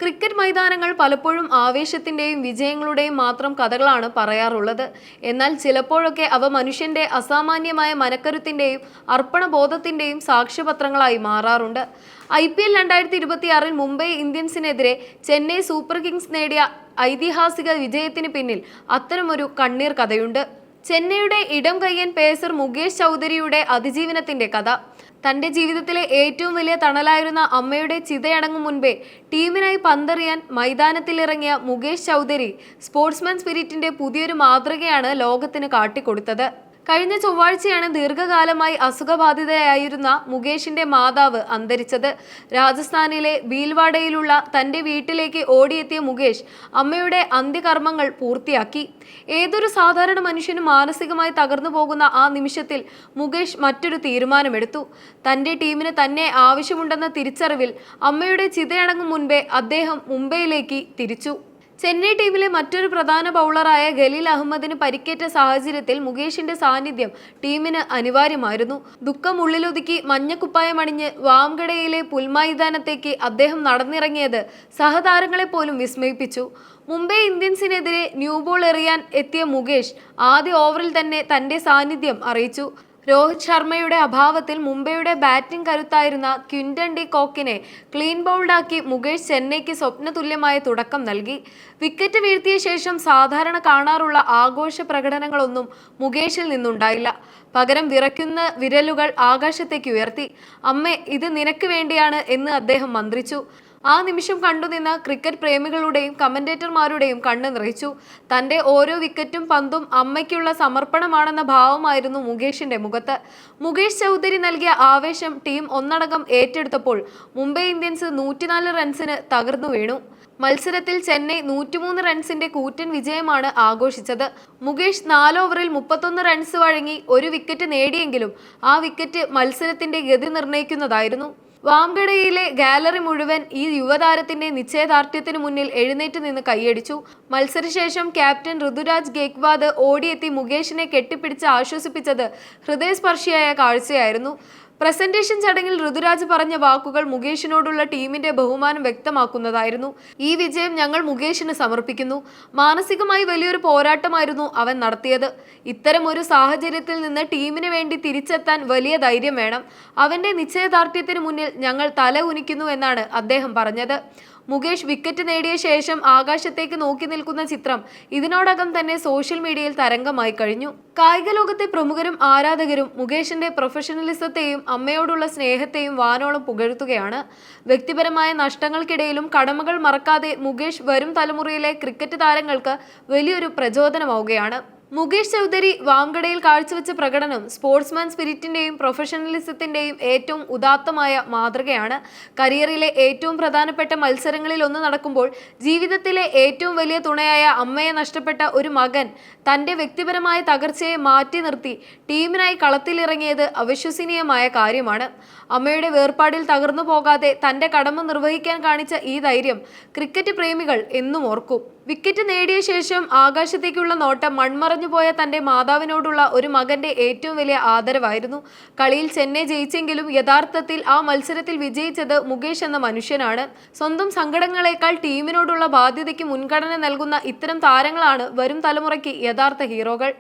Cricket മൈതാനങ്ങൾ പലപ്പോഴും ആവേശത്തിന്റെയും വിജയങ്ങളുടെയും മാത്രം കഥകളാണ് പറയാറുള്ളത്. എന്നാൽ ചിലപ്പോഴൊക്കെ അവ മനുഷ്യന്റെ അസാമാന്യമായ മനക്കരുത്തിന്റെയും അർപ്പണബോധത്തിന്റെയും സാക്ഷ്യപത്രങ്ങളായി മാറാറുണ്ട്. IPL 2026 മുംബൈ ഇന്ത്യൻസിനെതിരെ ചെന്നൈ സൂപ്പർ കിങ്സ് നേടിയ ഐതിഹാസിക വിജയത്തിന് പിന്നിൽ അത്തരമൊരു കണ്ണീർ കഥയുണ്ട്. ചെന്നൈയുടെ ഇടം കയ്യൻ പേസർ മുകേഷ് ചൗധരിയുടെ അതിജീവനത്തിന്റെ കഥ. തന്റെ ജീവിതത്തിലെ ഏറ്റവും വലിയ തണലായിരുന്ന അമ്മയുടെ ചിതയടങ്ങും മുൻപേ ടീമിനായി പന്തെറിയാൻ മൈതാനത്തിലിറങ്ങിയ മുകേഷ് ചൗധരി സ്പോർട്സ്മാൻ സ്പിരിറ്റിന്റെ പുതിയൊരു മാതൃകയാണ് ലോകത്തിന് കാട്ടിക്കൊടുത്തത്. കഴിഞ്ഞ ചൊവ്വാഴ്ചയാണ് ദീർഘകാലമായി അസുഖബാധിതയായിരുന്ന മുകേഷിന്റെ മാതാവ് അന്തരിച്ചത്. രാജസ്ഥാനിലെ ഭീൽവാഡയിലുള്ള തന്റെ വീട്ടിലേക്ക് ഓടിയെത്തിയ മുകേഷ് അമ്മയുടെ അന്ത്യകർമ്മങ്ങൾ പൂർത്തിയാക്കി. ഏതൊരു സാധാരണ മനുഷ്യനും മാനസികമായി തകർന്നു പോകുന്ന ആ നിമിഷത്തിൽ മുകേഷ് മറ്റൊരു തീരുമാനമെടുത്തു. തന്റെ ടീമിന് തന്നെ ആവശ്യമുണ്ടെന്ന തിരിച്ചറിവിൽ അമ്മയുടെ ചിതയടങ്ങും മുൻപേ അദ്ദേഹം മുംബൈയിലേക്ക് തിരിച്ചു. ചെന്നൈ ടീമിലെ മറ്റൊരു പ്രധാന ബൗളറായ ഖലീൽ അഹമ്മദിന് പരിക്കേറ്റ സാഹചര്യത്തിൽ മുകേഷിന്റെ സാന്നിധ്യം ടീമിന് അനിവാര്യമായിരുന്നു. ദുഃഖം ഉള്ളിലൊതുക്കി മഞ്ഞക്കുപ്പായമണിഞ്ഞ് വാംഖഡയിലെ പുൽമൈതാനത്തേക്ക് അദ്ദേഹം നടന്നിറങ്ങിയത് സഹതാരങ്ങളെ പോലും വിസ്മയിപ്പിച്ചു. മുംബൈ ഇന്ത്യൻസിനെതിരെ ന്യൂ ബോൾ എറിയാൻ എത്തിയ മുകേഷ് ആദ്യ ഓവറിൽ തന്നെ തന്റെ സാന്നിധ്യം അറിയിച്ചു. രോഹിത് ശർമ്മയുടെ അഭാവത്തിൽ മുംബൈയുടെ ബാറ്റിംഗ് കരുത്തായിരുന്ന ക്വിന്റൺ ഡി കോക്കിനെ ക്ലീൻ ബൗൾഡാക്കി മുകേഷ് ചെന്നൈക്ക് സ്വപ്നതുല്യമായ തുടക്കം നൽകി. വിക്കറ്റ് വീഴ്ത്തിയ ശേഷം സാധാരണ കാണാറുള്ള ആഘോഷ പ്രകടനങ്ങളൊന്നും മുകേഷിൽ നിന്നുണ്ടായില്ല. പകരം വിറയ്ക്കുന്ന വിരലുകൾ ആകാശത്തേക്ക് ഉയർത്തി. "അമ്മേ, ഇത് നിനക്ക് വേണ്ടിയാണ്" എന്ന് അദ്ദേഹം മന്ത്രിച്ചു. ആ നിമിഷം കണ്ടുനിന്ന ക്രിക്കറ്റ് പ്രേമികളുടെയും കമന്റേറ്റർമാരുടെയും കണ്ണ് നിറയിച്ചു. തന്റെ ഓരോ വിക്കറ്റും പന്തും അമ്മയ്ക്കുള്ള സമർപ്പണമാണെന്ന ഭാവമായിരുന്നു മുകേഷിന്റെ മുഖത്ത്. മുകേഷ് ചൗധരി നൽകിയ ആവേശം ടീം ഒന്നടങ്കം ഏറ്റെടുത്തപ്പോൾ മുംബൈ ഇന്ത്യൻസ് 104 റൺസിന് തകർന്നു വീണു. മത്സരത്തിൽ ചെന്നൈ 103 റൺസിന്റെ കൂറ്റൻ വിജയമാണ് ആഘോഷിച്ചത്. മുകേഷ് 4 ഓവറിൽ 31 റൺസ് വഴങ്ങി ഒരു വിക്കറ്റ് നേടിയെങ്കിലും ആ വിക്കറ്റ് മത്സരത്തിന്റെ ഗതി നിർണ്ണയിക്കുന്നതായിരുന്നു. വാംഖഡയിലെ ഗാലറി മുഴുവൻ ഈ യുവതാരത്തിന്റെ നിശ്ചയദാർഢ്യത്തിന് മുന്നിൽ എഴുന്നേറ്റ് നിന്ന് കൈയടിച്ചു. മത്സരശേഷം ക്യാപ്റ്റൻ ഋതുരാജ് ഗേക്വാദ് ഓടിയെത്തി മുകേഷിനെ കെട്ടിപ്പിടിച്ച് ആശ്വസിപ്പിച്ചത് ഹൃദയസ്പർശിയായ കാഴ്ചയായിരുന്നു. പ്രസന്റേഷൻ ചടങ്ങിൽ ഋതുരാജ് പറഞ്ഞ വാക്കുകൾ മുകേഷിനോടുള്ള ടീമിന്റെ ബഹുമാനം വ്യക്തമാക്കുന്നതായിരുന്നു. "ഈ വിജയം ഞങ്ങൾ മുകേഷിന് സമർപ്പിക്കുന്നു. മാനസികമായി വലിയൊരു പോരാട്ടമായിരുന്നു അവൻ നടത്തിയത്. ഇത്തരം ഒരു സാഹചര്യത്തിൽ നിന്ന് ടീമിന് വേണ്ടി തിരിച്ചെത്താൻ വലിയ ധൈര്യം വേണം. അവന്റെ നിശ്ചയദാർഢ്യത്തിന് മുന്നിൽ ഞങ്ങൾ തല ഉനിക്കുന്നു" എന്നാണ് അദ്ദേഹം പറഞ്ഞത്. മുകേഷ് വിക്കറ്റ് നേടിയ ശേഷം ആകാശത്തേക്ക് നോക്കി നിൽക്കുന്ന ചിത്രം ഇതിനോടകം തന്നെ സോഷ്യൽ മീഡിയയിൽ തരംഗമായി കഴിഞ്ഞു. കായിക ലോകത്തെ പ്രമുഖരും ആരാധകരും മുകേഷിന്റെ പ്രൊഫഷണലിസത്തെയും അമ്മയോടുള്ള സ്നേഹത്തെയും വാനോളം പുകഴ്ത്തുകയാണ്. വ്യക്തിപരമായ നഷ്ടങ്ങൾക്കിടയിലും കടമകൾ മറക്കാതെ മുകേഷ് വരും തലമുറയിലെ ക്രിക്കറ്റ് താരങ്ങൾക്ക് വലിയൊരു പ്രചോദനമാവുകയാണ്. മുകേഷ് ചൗധരി വാംഖഡയിൽ കാഴ്ചവെച്ച പ്രകടനം സ്പോർട്സ്മാൻ സ്പിരിറ്റിന്റെയും പ്രൊഫഷണലിസത്തിന്റെയും ഏറ്റവും ഉദാത്തമായ മാതൃകയാണ്. കരിയറിലെ ഏറ്റവും പ്രധാനപ്പെട്ട മത്സരങ്ങളിൽ ഒന്ന് നടക്കുമ്പോൾ ജീവിതത്തിലെ ഏറ്റവും വലിയ തുണയായ അമ്മയെ നഷ്ടപ്പെട്ട ഒരു മകൻ തന്റെ വ്യക്തിപരമായ തകർച്ചയെ മാറ്റി നിർത്തി ടീമിനായി കളത്തിലിറങ്ങിയത് അവിശ്വസനീയമായ കാര്യമാണ്. അമ്മയുടെ വേർപാടിൽ തകർന്നു പോകാതെ തന്റെ കടമ നിർവഹിക്കാൻ കാണിച്ച ഈ ധൈര്യം ക്രിക്കറ്റ് പ്രേമികൾ എന്നും ഓർക്കും. വിക്കറ്റ് നേടിയ ശേഷം ആകാശത്തേക്കുള്ള നോട്ടം മൺമറഞ്ഞുപോയ തന്റെ മാതാവിനോടുള്ള ഒരു മകന്റെ ഏറ്റവും വലിയ ആദരവായിരുന്നു. കളിയിൽ ചെന്നൈ ജയിച്ചെങ്കിലും യഥാർത്ഥത്തിൽ ആ മത്സരത്തിൽ വിജയിച്ചത് മുകേഷ് എന്ന മനുഷ്യനാണ്. സ്വന്തം സങ്കടങ്ങളെക്കാൾ ടീമിനോടുള്ള ബാധ്യതയ്ക്ക് മുൻഗണന നൽകുന്ന ഇത്തരം താരങ്ങളാണ് വരും തലമുറയ്ക്ക് യഥാർത്ഥ ഹീറോകൾ.